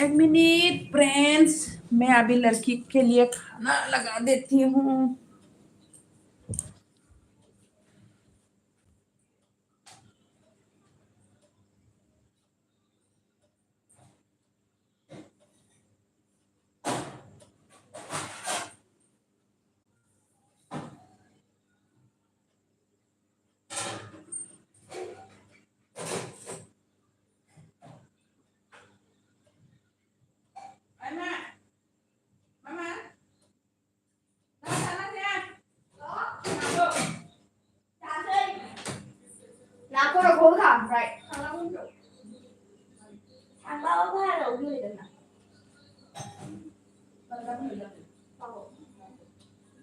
एक minute friends, मैं अभी लड़की के लिए खाना लगा देती हूँ। Cô được khối hả? Right. Thằng bao hoa đầu vui được nè.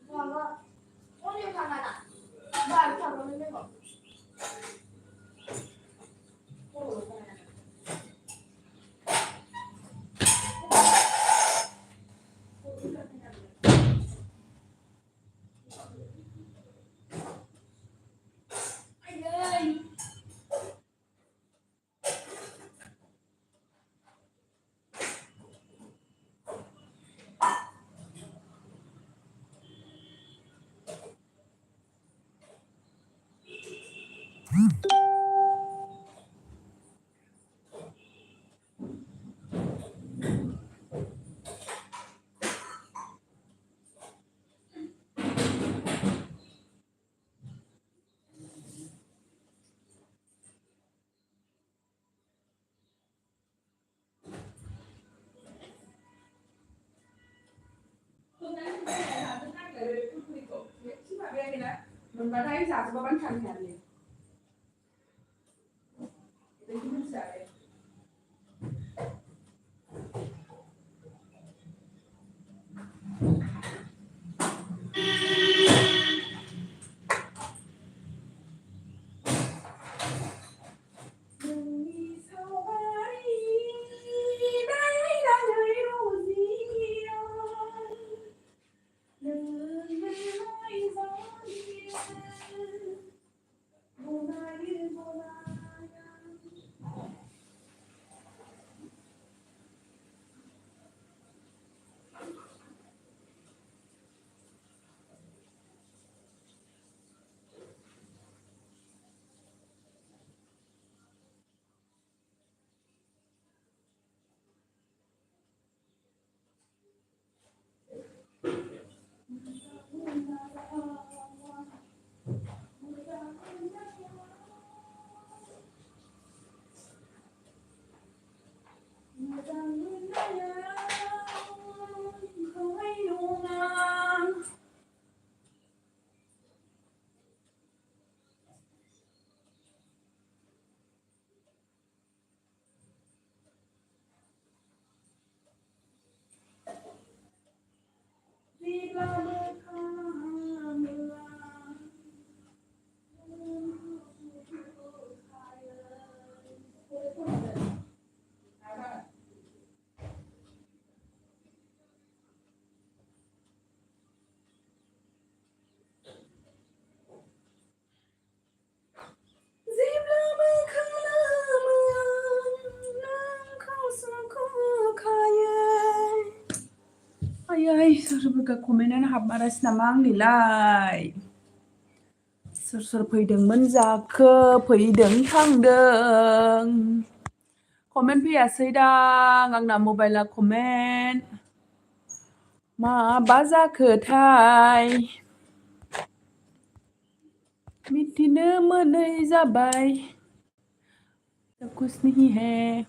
Ngon quá. Có nhiều thằng này nè. Ba thằng nó mới bỏ. Mình đã thấy sao có bánh canh hạt gì. Để chúng mình xài. सोरबा कमेन्टआनो हाबमारासै नामा आंनिलाय? सोर सोर फैदोंमोन जाखो? फैदों थांदों। Comment फैयासै दां आंना मबाइला कमेन्ट। माबा जाखोथाय? मिथिनो मोनै जाबाय। कुछ नहीं है।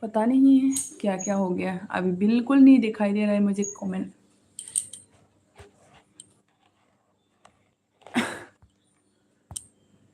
पता नहीं है क्या क्या हो गया, अभी बिल्कुल नहीं दिखाई दे रहा है मुझे कमेंट।